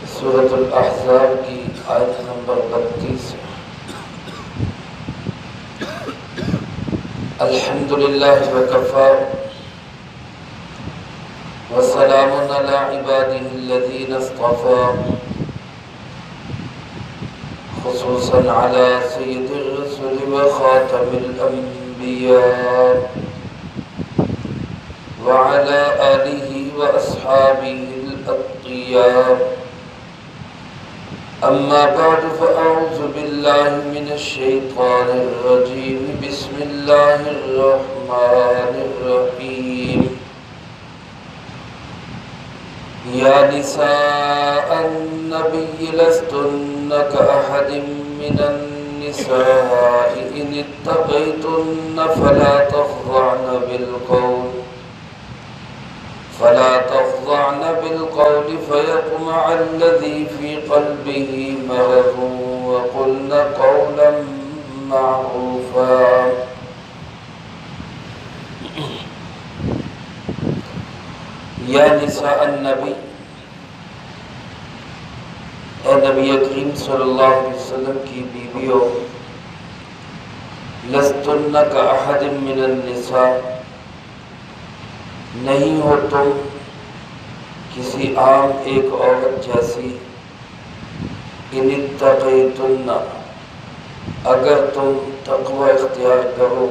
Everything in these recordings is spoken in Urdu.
سورۃ الاحزاب کی آیت نمبر 32۔ الحمدللہ وکفی وسلام علی عبادہ الذین اصطفی، خصوصا علی سید الرسل وخاتم الانبیاء وعلى آلہ واصحابہ الاتقیاء۔ اما بعد فاعوذ باللہ من الشیطان الرجیم، بسم اللہ الرحمن الرحیم۔ یا نساء النبی لستن کأحد من النساء ان اتقیتن فلا تخضعن بالقول فيطمع الذي في قلبه مرض وقلن قولا معروفا۔ یا نساء النبی، اے نبی کریم صلی اللہ علیہ وسلم کی بیویوں، لستن کأحد من النساء، نہیں ہو تم کسی عام ایک عورت جیسی، ان اتقیتن، اگر تم تقوی اختیار کرو،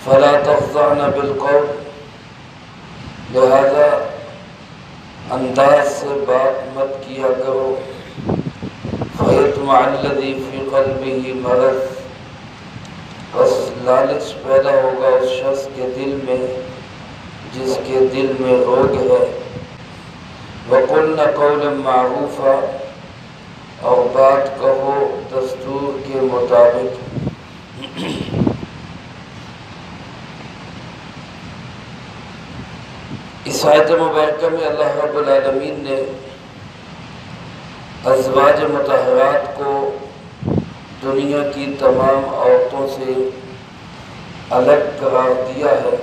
فلا تخضعن بالقول، لہذا انداز سے بات مت کیا کرو، فیطمع الذی فی قلبہ مرض، بس لالچ پیدا ہوگا اس شخص کے دل میں جس کے دل میں روگ ہے۔ وَقُلْنَ قَوْلًا مَعْرُوفًا، اور بات کہو دستور کے مطابق۔ اس آیت مبارکہ میں اللہ رب العالمین نے ازواج مطہرات کو دنیا کی تمام عورتوں سے الگ قرار دیا ہے،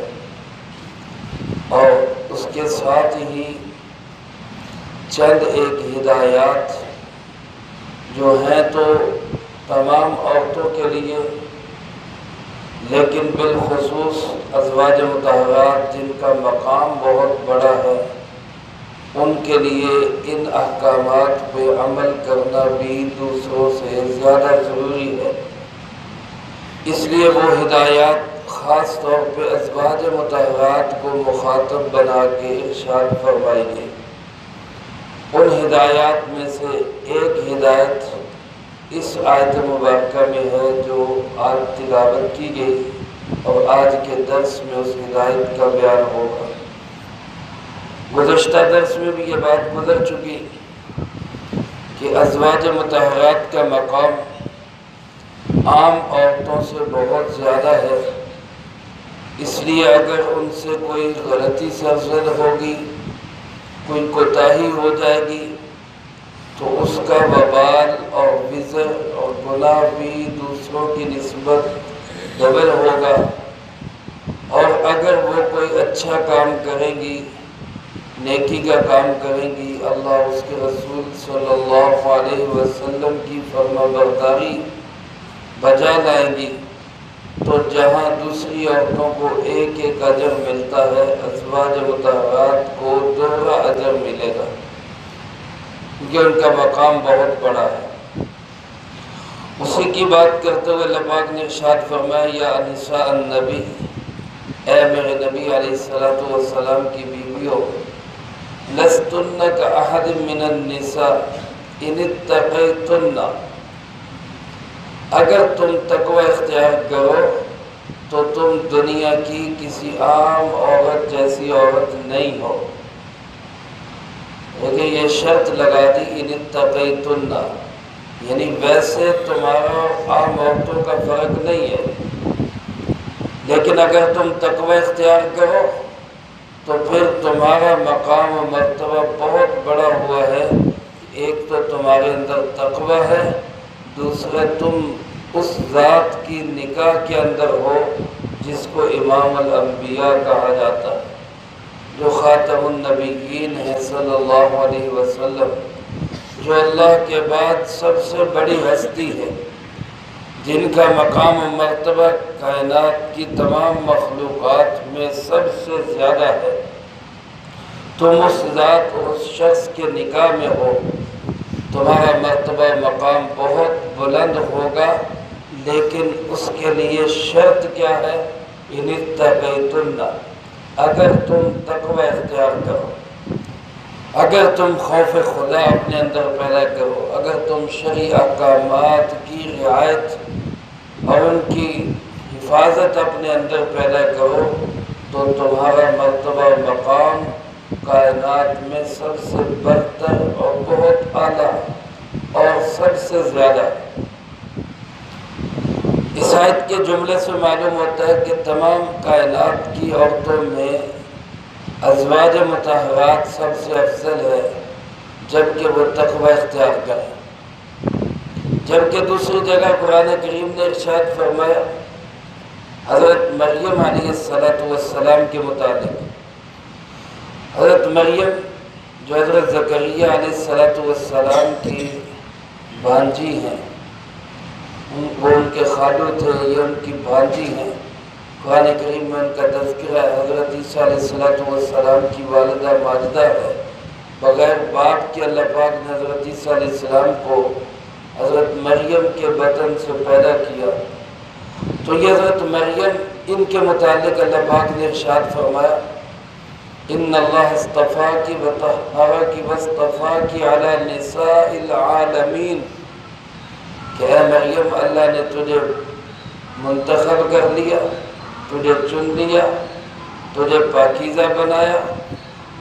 اور اس کے ساتھ ہی چند ایک ہدایات جو ہیں تو تمام عورتوں کے لیے، لیکن بالخصوص ازواج مطہرات جن کا مقام بہت بڑا ہے، ان کے لیے ان احکامات پہ عمل کرنا بھی دوسروں سے زیادہ ضروری ہے۔ اس لیے وہ ہدایات خاص طور پہ ازواج مطہرات کو مخاطب بنا کے ارشاد فرمائی گئی۔ ان ہدایات میں سے ایک ہدایت اس آیت مبارکہ میں ہے جو آج تلاوت کی گئی، اور آج کے درس میں اس ہدایت کا بیان ہوگا۔ گزشتہ درس میں بھی یہ بات گزر چکی کہ ازواج مطہرات کا مقام عام عورتوں سے بہت زیادہ ہے، اس لیے اگر ان سے کوئی غلطی سرزد ہوگی، کوئی کوتاہی ہو جائے گی، تو اس کا وبال اور وزر اور گناہ بھی دوسروں کی نسبت ڈبل ہوگا، اور اگر وہ کوئی اچھا کام کریں گی، نیکی کا کام کریں گی، اللہ اس کے رسول صلی اللہ علیہ وسلم کی فرما برداری بجا لائیں گی، تو جہاں دوسری عورتوں کو ایک ایک اجر ملتا ہے، ازواج مطہرات کو دوہرا اجر ملے گا، کیونکہ ان کا مقام بہت بڑا ہے۔ اسی کی بات کرتے ہوئے اللہ پاک نے ارشاد فرمایا، یا نساء النبی، اے میرے نبی علیہ السلام کی بیویوں، لستن کأحد من النساء ان اتقیتن، اگر تم تقوی اختیار کرو تو تم دنیا کی کسی عام عورت جیسی عورت نہیں ہو۔ لیکن یہ شرط لگا دی، ان اتقیتن، یعنی ویسے تمہارا عام عورتوں کا فرق نہیں ہے، لیکن اگر تم تقوی اختیار کرو تو پھر تمہارا مقام و مرتبہ بہت بڑا ہوا ہے۔ ایک تو تمہارے اندر تقوی ہے، دوسرے تم اس ذات کی نکاح کے اندر ہو جس کو امام الانبیاء کہا جاتا ہے، جو خاتم النبیین ہیں صلی اللہ علیہ وسلم، جو اللہ کے بعد سب سے بڑی ہستی ہے، جن کا مقام و مرتبہ کائنات کی تمام مخلوقات میں سب سے زیادہ ہے، تم اس ذات اور اس شخص کے نکاح میں ہو، تمہارا مرتبہ مقام بہت بلند ہوگا، لیکن اس کے لیے شرط کیا ہے؟ ان اتقیتن، اگر تم تقوی اختیار کرو، اگر تم خوف خدا اپنے اندر پیدا کرو، اگر تم شرعی احکامات کی رعایت اور ان کی حفاظت اپنے اندر پیدا کرو، تو تمہارا مرتبہ مقام کائنات میں سب سے برتر اور بہت اعلیٰ اور سب سے زیادہ ہے۔ اس آیت کے جملے سے معلوم ہوتا ہے کہ تمام کائنات کی عورتوں میں ازواج مطہرات سب سے افضل ہے، جبکہ وہ تقوی اختیار کریں۔ جبکہ دوسری جگہ قرآن کریم نے ارشاد فرمایا حضرت مریم علیہ السلام کے متعلق، حضرت مریم جو حضرت زکریا علیہ السلام کی بھانجی ہیں، وہ ان کے خالو تھے، یہ ان کی بھانجی ہیں، قرآن کریم میں ان کا تذکرہ ہے۔ حضرت عیسیٰ علیہ السلام کی والدہ ماجدہ ہے، بغیر باپ کے اللہ پاک نے حضرت عیسیٰ علیہ السلام کو حضرت مریم کے بطن سے پیدا کیا۔ تو یہ حضرت مریم، ان کے متعلق اللہ پاک نے ارشاد فرمایا ان اللہ اصطفاکی وطہرکی واصطفاکی علی نساء العالمین، کہ اے مریم اللہ نے تجھے منتخب کر لیا، تجھے چن لیا، تجھے پاکیزہ بنایا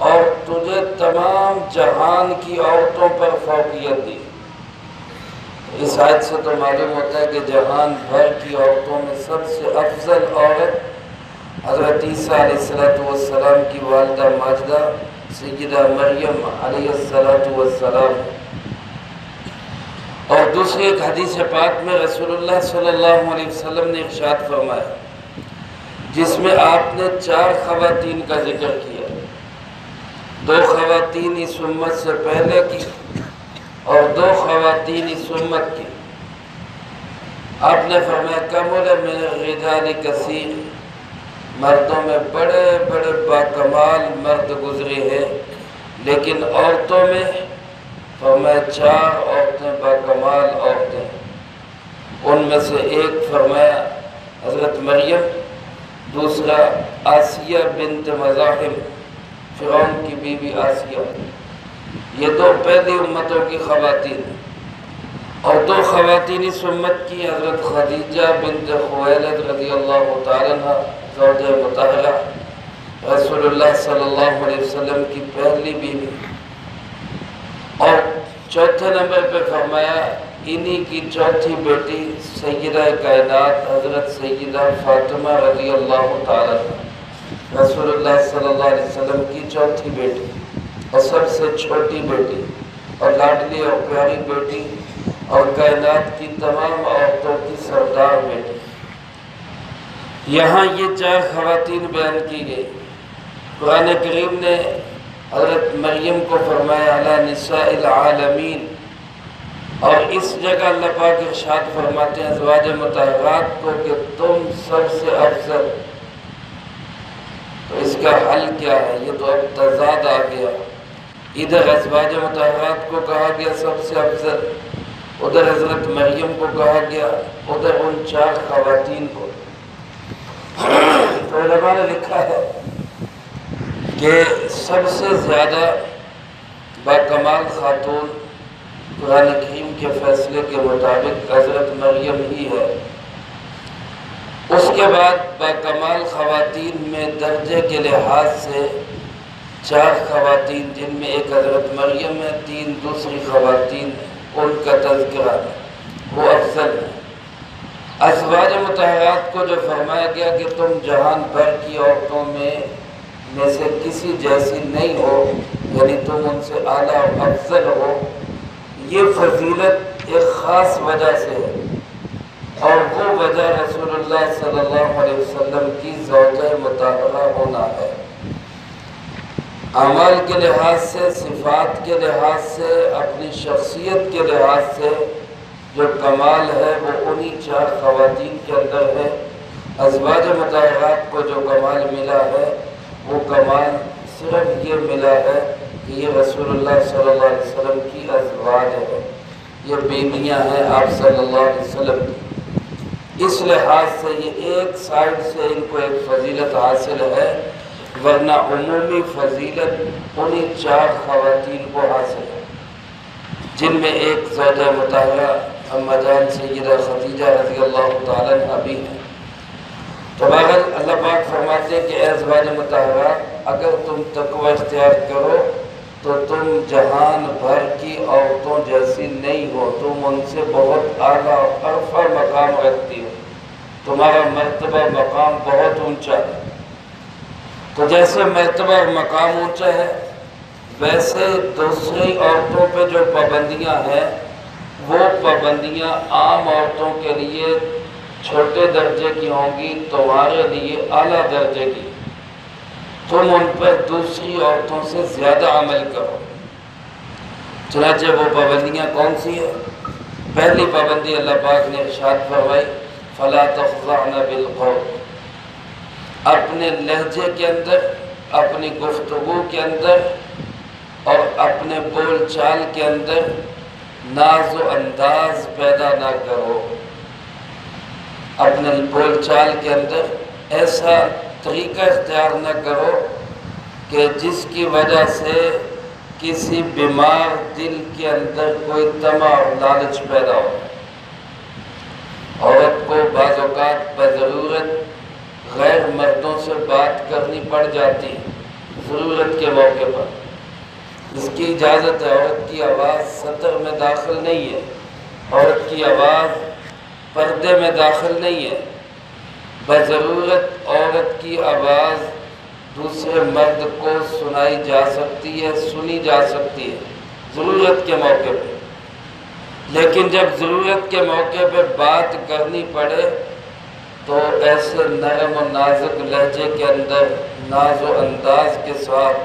اور تجھے تمام جہان کی عورتوں پر فوقیت دی۔ اس آیت سے تو معلوم ہوتا ہے کہ جہان بھر کی عورتوں میں سب سے افضل عورت حضرت عیسیٰ علیہ السلام کی والدہ ماجدہ سیدہ مریم علیہ السلام ہے۔ اور دوسری ایک حدیث پاک میں رسول اللہ صلی اللہ علیہ وسلم نے ارشاد فرمایا، جس میں آپ نے 4 خواتین کا ذکر کیا، 2 خواتین اس امت سے پہلے کی اور 2 خواتین اس امت کی۔ آپ نے فرمایا کمل من الرجال کثیر، مردوں میں بڑے بڑے باکمال مرد گزرے ہیں، لیکن عورتوں میں فرمایا 4 عورتیں باکمال عورتیں، ان میں سے ایک فرمایا حضرت مریم، دوسرا آسیہ بنت مزاحم، فرعون کی بیوی آسیہ، یہ 2 پہلی امتوں کی خواتین ہیں۔ اور 2 خواتین اس امت کی حضرت خدیجہ بنت خویلد رضی اللہ تعالیٰ عنہ، زوجہ مطہرہ رسول اللہ صلی اللہ علیہ وسلم کی پہلی بیوی، اور چوتھے نمبر پہ فرمایا انہی کی چوتھی بیٹی سیدہ کائنات حضرت سیدہ فاطمہ رضی اللہ تعالیٰ عنہ، رسول اللہ صلی اللہ علیہ وسلم کی چوتھی بیٹی اور سب سے چھوٹی بیٹی اور لاڈلی اور پیاری بیٹی اور کائنات کی تمام عورتوں کی سردار بیٹی۔ یہاں یہ 4 خواتین بیان کی گئی۔ قرآن کریم نے حضرت مریم کو فرمایا علی نساء العالمین، اور اس جگہ اللہ پاک ارشاد فرماتے ہیں ازواج مطہرات کو کہ تم سب سے افضل۔ تو اس کا حل کیا ہے؟ یہ تو اب تضاد آ گیا، ادھر ازواج مطہرات کو کہا گیا سب سے افضل، ادھر حضرت مریم کو کہا گیا، ادھر ان 4 خواتین کو۔ تو علماء نے لکھا ہے کہ سب سے زیادہ باکمال خاتون قرآن کریم کے فیصلے کے مطابق حضرت مریم ہی ہے۔ اس کے بعد باکمال خواتین میں درجے کے لحاظ سے 4 خواتین، جن میں ایک حضرت مریم ہے، 3 دوسری خواتین ہیں، ان کا تذکرہ ہے، وہ افضل ہے۔ ازواج مطہرات کو جو فرمایا گیا کہ تم جہان بھر کی عورتوں میں سے کسی جیسی نہیں ہو، یعنی تم ان سے اعلیٰ و افضل ہو، یہ فضیلت ایک خاص وجہ سے ہے، اور وہ وجہ رسول اللہ صلی اللہ علیہ وسلم کی زوجہ مطہرہ ہونا ہے۔ اعمال کے لحاظ سے، صفات کے لحاظ سے، اپنی شخصیت کے لحاظ سے جو کمال ہے وہ انہی 4 خواتین کے اندر ہے۔ ازواج مطہرات کو جو کمال ملا ہے وہ کمال صرف یہ ملا ہے کہ یہ رسول اللہ صلی اللہ علیہ وسلم کی ازواج ہے، یہ بیویاں ہیں آپ صلی اللہ علیہ وسلم کی۔ اس لحاظ سے یہ ایک سائڈ سے ان کو ایک فضیلت حاصل ہے، ورنہ عمومی فضیلت انہی 4 خواتین کو حاصل ہے، جن میں ایک زوجہ مطہرہ اماں جان سیدہ خدیجہ رضی اللہ تعالیٰ عنہا بھی ہیں۔ تو بہرحال اللہ پاک فرماتے ہیں کہ اے ازواج مطہرات، اگر تم تقوی اختیار کرو تو تم جہان بھر کی عورتوں جیسی نہیں ہو، تم ان سے بہت اعلیٰ اور عرفہ مقام رکھتی ہو، تمہارا مرتبہ مقام بہت اونچا ہے۔ تو جیسے مرتبہ اور مقام اونچا ہے، ویسے دوسری عورتوں پہ جو پابندیاں ہیں وہ پابندیاں عام عورتوں کے لیے چھوٹے درجے کی ہوں گی، تمہارے لیے اعلیٰ درجے کی۔ تم ان پر دوسری عورتوں سے زیادہ عمل کرو۔ چنانچہ وہ پابندیاں کون سی ہیں؟ پہلی پابندی اللہ پاک نے ارشاد فرمائی، فَلَا تَخْضَعْنَ بِالْقَوْلِ، اپنے لہجے کے اندر، اپنی گفتگو کے اندر اور اپنے بول چال کے اندر ناز و انداز پیدا نہ کرو۔ اپنے بول چال کے اندر ایسا طریقہ اختیار نہ کرو کہ جس کی وجہ سے کسی بیمار دل کے اندر کوئی طمع اور لالچ پیدا ہو۔ عورت کو بعض اوقات بضرورت غیر مردوں سے بات کرنی پڑ جاتی، ضرورت کے موقع پر، اس کی اجازت ہے۔ عورت کی آواز سطر میں داخل نہیں ہے، عورت کی آواز پردے میں داخل نہیں ہے۔ بضرورت عورت کی آواز دوسرے مرد کو سنائی جا سکتی ہے، سنی جا سکتی ہے ضرورت کے موقع پہ، لیکن جب ضرورت کے موقع پہ بات کرنی پڑے تو ایسے نرم و نازک لہجے کے اندر ناز و انداز کے ساتھ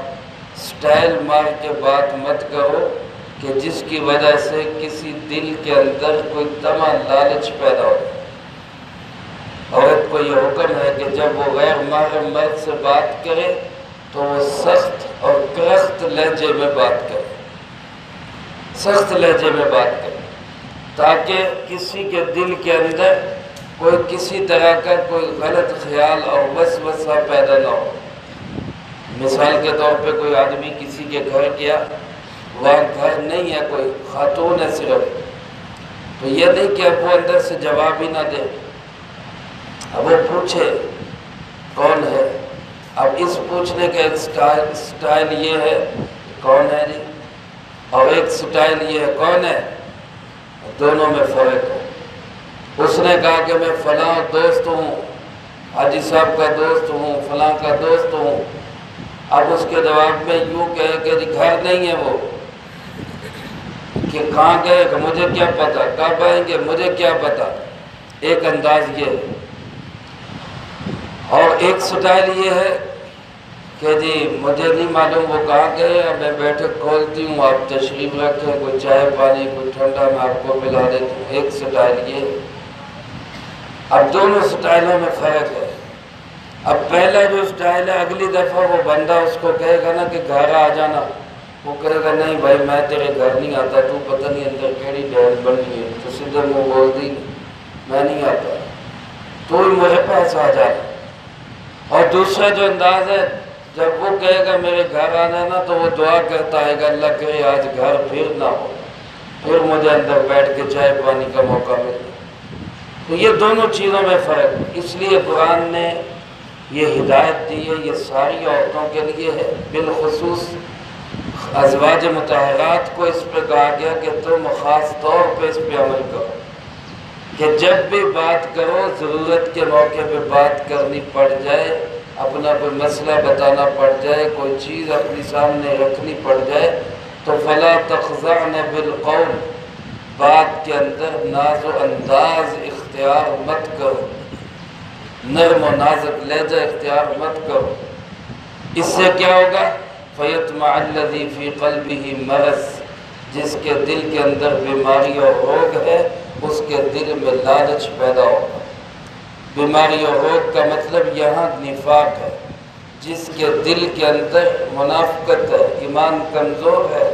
سٹائل مار کے بات مت کرو کہ جس کی وجہ سے کسی دل کے اندر کوئی طمع لالچ پیدا ہو۔ عورت کو یہ حکم ہے کہ جب وہ غیر محرم مرد سے بات کرے تو وہ سخت اور کرخت لہجے میں بات کرے، سخت لہجے میں بات کرے، تاکہ کسی کے دل کے اندر کوئی کسی طرح کا کوئی غلط خیال اور وسوسہ پیدا نہ ہو۔ مثال کے طور پہ کوئی آدمی کسی کے گھر گیا، وہاں گھر نہیں ہے، کوئی خاتون ہے صرف، تو یہ نہیں کہ اب وہ اندر سے جواب ہی نہ دے، اب وہ پوچھے کون ہے۔ اب اس پوچھنے کا ایک سٹائل یہ ہے کون ہے جی، اور ایک سٹائل یہ ہے کون ہے، دونوں میں فرق ہے۔ اس نے کہا کہ میں فلاں دوست ہوں، حاجی صاحب کا دوست ہوں، فلاں کا دوست ہوں، اب اس کے جواب میں یوں کہے کہ جی گھر نہیں ہے وہ، کہ کہاں گئے کہ مجھے کیا پتا، کب آئیں گے مجھے کیا پتا، ایک انداز یہ ہے۔ اور ایک سٹائل یہ ہے کہ جی مجھے نہیں معلوم وہ کہاں گئے، میں بیٹھک کھولتی ہوں، آپ تشریف رکھیں، کوئی چائے پانی کوئی ٹھنڈا میں آپ کو پلا دیتی ہوں، ایک سٹائل یہ ہے۔ اب دونوں سٹائلوں میں فرق ہے۔ اب پہلا جو سٹائل ہے، اگلی دفعہ وہ بندہ اس کو کہے گا نا کہ گھر آ جانا، وہ کہے گا نہیں بھائی میں تیرے گھر نہیں آتا، تو پتہ نہیں اندر کیڑی ڈیل بنی ہے، تو سیدھے منہ بول دی میں نہیں آتا، تو ہی میرے پاس آ جائے۔ اور دوسرا جو انداز ہے، جب وہ کہے گا میرے گھر آنا نا تو وہ دعا کرتا ہے کہ اللہ کرے آج گھر پھر نہ ہو، پھر مجھے اندر بیٹھ کے چائے پانی کا موقع ملے۔ تو یہ دونوں چیزوں میں فرق ہے، اس لیے قرآن نے یہ ہدایت دی ہے، یہ ساری عورتوں کے لیے ہے، بالخصوص ازواج مطہرات کو اس پہ کہا گیا کہ تم خاص طور پہ اس پہ عمل کرو، کہ جب بھی بات کرو ضرورت کے موقع پہ بات کرنی پڑ جائے، اپنا کوئی مسئلہ بتانا پڑ جائے، کوئی چیز اپنی سامنے رکھنی پڑ جائے تو فلا تخضعن بالقول، بات کے اندر ناز و انداز اختیار مت کرو، نرم و نازک لہجہ اختیار مت کرو۔ اس سے کیا ہوگا فیطمع الذی فی قلبہ مرض، جس کے دل کے اندر بیماری اور روگ ہے اس کے دل میں لالچ پیدا ہوگا۔ بیماری اور روگ کا مطلب یہاں نفاق ہے، جس کے دل کے اندر منافقت ہے، ایمان کمزور ہے،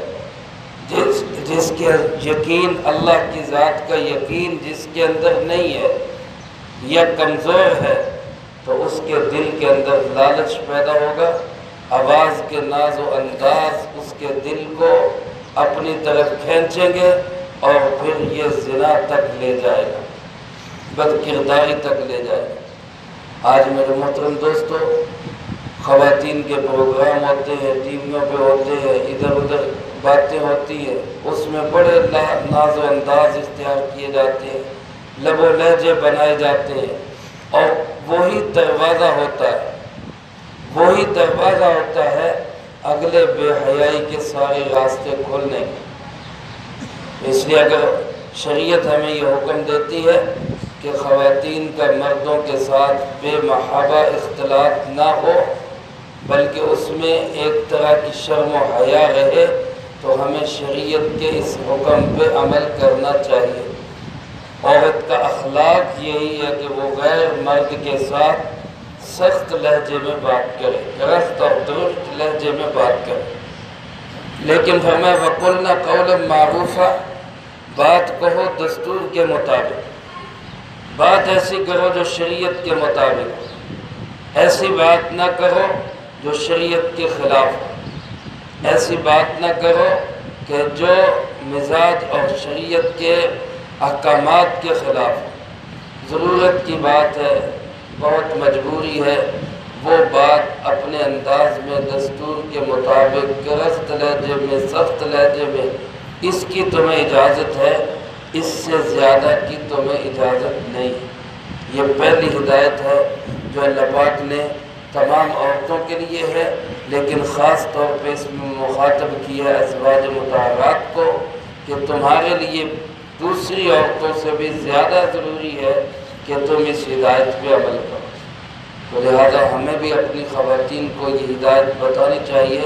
جس کے یقین اللہ کی ذات کا یقین جس کے اندر نہیں ہے یا کمزور ہے، تو اس کے دل کے اندر لالچ پیدا ہوگا۔ آواز کے ناز و انداز اس کے دل کو اپنی طرف کھینچیں گے اور پھر یہ زنا تک لے جائے گا، بد کرداری تک لے جائے گا۔ آج میرے محترم دوستو، خواتین کے پروگرام ہوتے ہیں، ٹی ویوں پہ ہوتے ہیں، ادھر ادھر باتیں ہوتی ہیں، اس میں بڑے ناز و انداز اختیار کیے جاتے ہیں، لب و لہجے بنائے جاتے ہیں، اور وہی دروازہ ہوتا ہے اگلے بے حیائی کے سارے راستے کھولنے کے۔ اس لیے اگر شریعت ہمیں یہ حکم دیتی ہے کہ خواتین کا مردوں کے ساتھ بے محابہ اختلاط نہ ہو، بلکہ اس میں ایک طرح کی شرم و حیا رہے، تو ہمیں شریعت کے اس حکم پہ عمل کرنا چاہیے۔ عورت کا اخلاق یہی ہے کہ وہ غیر مرد کے ساتھ سخت لہجے میں بات کرے، درست اور درست لہجے میں بات کرے، لیکن فرمایا وَقُلْنَا قَوْلًا مَعْرُوفًا، بات کہو دستور کے مطابق، بات ایسی کرو جو شریعت کے مطابق، ایسی بات نہ کرو جو شریعت کے خلاف ہو، ایسی بات نہ کرو کہ جو مزاج اور شریعت کے احکامات کے خلاف ہو۔ ضرورت کی بات ہے، بہت مجبوری ہے، وہ بات اپنے انداز میں دستور کے مطابق درست لہجے میں، سخت لہجے میں، اس کی تمہیں اجازت ہے، اس سے زیادہ کی تمہیں اجازت نہیں۔ یہ پہلی ہدایت ہے جو اللہ پاک نے تمام عورتوں کے لیے ہے، لیکن خاص طور پہ اس میں مخاطب کیا ازواج مطہرات کو کہ تمہارے لیے دوسری عورتوں سے بھی زیادہ ضروری ہے کہ تم اس ہدایت پہ عمل کرو۔ تو لہذا ہمیں بھی اپنی خواتین کو یہ ہدایت بتانی چاہیے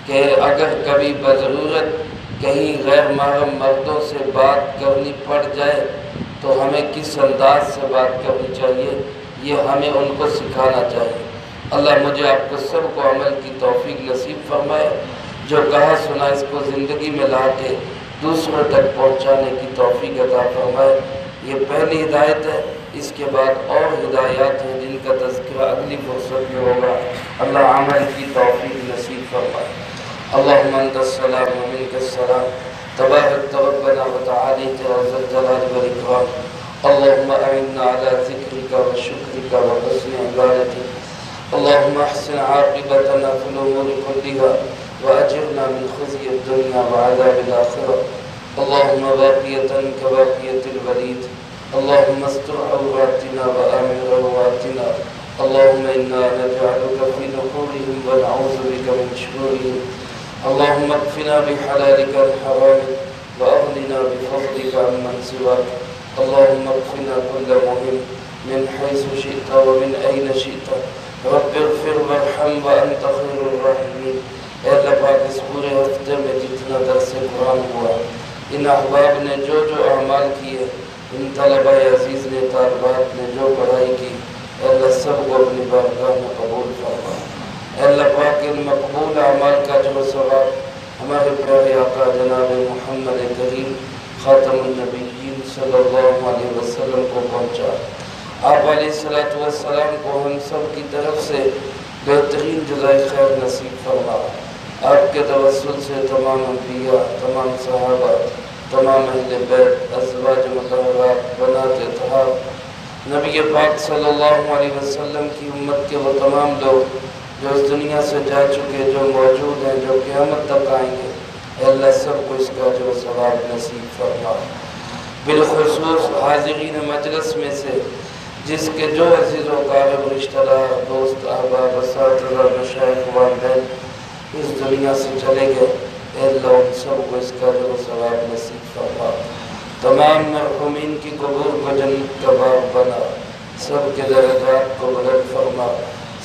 کہ اگر کبھی بضرورت کہیں غیر محرم مردوں سے بات کرنی پڑ جائے تو ہمیں کس انداز سے بات کرنی چاہیے، یہ ہمیں ان کو سکھانا چاہیے۔ اللہ مجھے آپ کو سب کو عمل کی توفیق نصیب فرمائے، جو کہا سنا اس کو زندگی میں لا کے دوسروں تک پہنچانے کی توفیق عطا فرمائے۔ یہ پہلی ہدایت ہے، اس کے بعد اور ہدایات ہیں جن کا تذکرہ اگلی فرصت میں ہوگا۔ اللہ عمل کی توفیق نصیب فرمائے۔ اللہم انت السلام و منک السلام، تبارک ربنا و تعالیت یا ذا الجلال والاکرام۔ اللہم اعنا علی ذکرک و شکرک و حسن عبادتک۔ اللہم احسن عاقبتنا فی الامور کلها واجرنا من خزي الدنيا وعذاب الآخرة۔ اللهم باقية كباقية الوليد، اللهم استر عوراتنا وآمن رواتنا، اللهم إنا نجعلك في نحورهم ونعوذ بك من شرورهم، اللهم اكفنا بحلالك عن حرامك وأغننا بفضلك عمن سواك، اللهم اكفنا كل مهم من حيث شئت ومن أين شئت، رب اغفر وارحم وأنت خير الراحمين۔ اے اللہ پاک، اس پورے ہفتے میں جتنا درس قرآن ہوا، ان احباب نے جو اعمال کیے، ان طلبہ عزیز نے، طالبات نے جو پڑھائی کی، اے اللہ سب کو اپنی بارگاہ میں قبول فرما۔ اے اللہ پاک، ان مقبول اعمال کا جو ثواب ہمارے پیارے آقا جناب محمد کریم خاتم النبیین صلی اللہ علیہ وسلم کو پہنچا۔ آپ علیہ السلام کو ہم سب کی طرف سے بہترین جزائے خیر نصیب فرما۔ آپ کے توسل سے تمام انبیاء، تمام صحابہ، تمام اہل بیت، ازواج مطہرات، بنات اطہار، نبی پاک صلی اللہ علیہ وسلم کی امت کے وہ تمام لوگ جو اس دنیا سے جا چکے، جو موجود ہیں، جو قیامت تک آئیں گے، اے اللہ سب کو اس کا جو ثواب نصیب فرما۔ بالخصوص حاضرین مجلس میں سے جس کے جو عزیز و قارب رشتہ دار، دوست، احباب، اساتذہ، مشائخ، والدین اس دنیا سے چلے گئے، اے اللہ ان سب کو اس کا جو ثواب نصیب فرما۔ تمام مرحومین کی قبور کو جنت کا باغ بنا، سب کے درجات کو بلند فرما،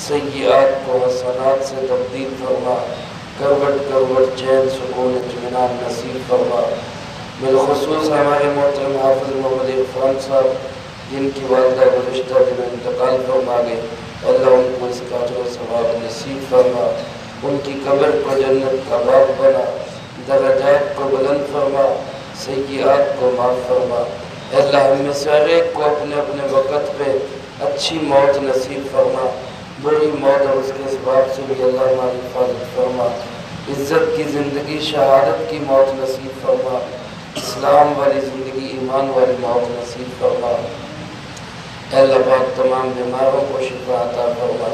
سیئات کو حسنات سے تبدیل فرما، اطمینان نصیب فرما۔ بالخصوص ہمارے محترم حافظ محمد عرفان صاحب جن کی والدہ گزشتہ دنوں انتقال فرما گئے، اللہ ان کو اس کا اجر و ثواب نصیب فرما، ان کی قبر کو جنت کا باغ بنا، درجات کو بلند فرما، سیئات کو معاف فرما۔ اللہ ہم میں سے ہر ایک کو اپنے اپنے وقت پہ اچھی موت نصیب فرما، بری موت اور اس کے اسباب سے بھی اللہ ہماری حفاظت فرما، عزت کی زندگی شہادت کی موت نصیب فرما، اسلام والی زندگی ایمان والی موت نصیب فرما۔ اے اللہ پاک تمام بیماروں کو شفا عطا فرما،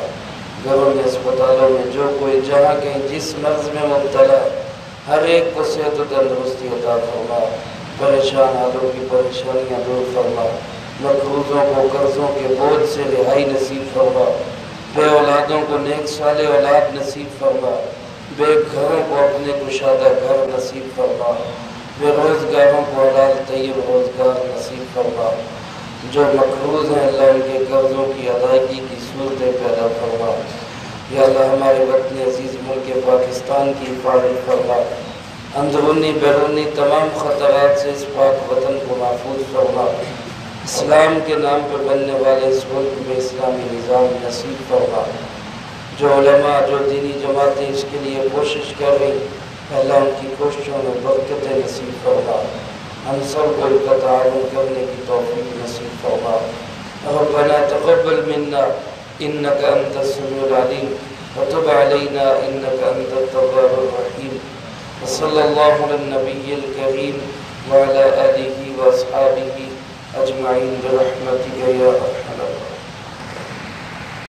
گھروں میں اسپتالوں میں جو کوئی جہاں کہیں جس مرض میں مبتلا ہر ایک کو صحت و تندرستی عطا فرما، پریشان حالوں کی پریشانیاں دور فرما، مقروضوں کو قرضوں کے بوجھ سے رہائی نصیب فرما، بے اولادوں کو نیک صالح اولاد نصیب فرما، بے گھروں کو اپنے کشادہ گھر نصیب فرما، بے روزگاروں کو حلال طیب روزگار نصیب فرما، جو مقروض ہیں اللہ ان کے قرضوں کی ادائیگی کی صورتیں پیدا فرما۔ یا اللہ ہمارے وطن عزیز ملک پاکستان کی حفاظت فرما، اندرونی بیرونی تمام خطرات سے اس پاک وطن کو محفوظ فرما، اسلام کے نام پر بننے والے اس ملک میں اسلامی نظام نصیب فرما۔ جو علماء جو دینی جماعتیں اس کے لیے کوشش کر رہی اللہ ان کی کوششوں میں برکتیں نصیب فرما، ہم سب کو ان کا تعاون کرنے کی توفیق نصیب فرما۔ ربنا تقبل منا انك انت السميع العليم وتب علينا انك انت التواب الرحيم، وصلى الله على النبي الكريم وعلى آله واصحابه اجمعين برحمتك يا ارحم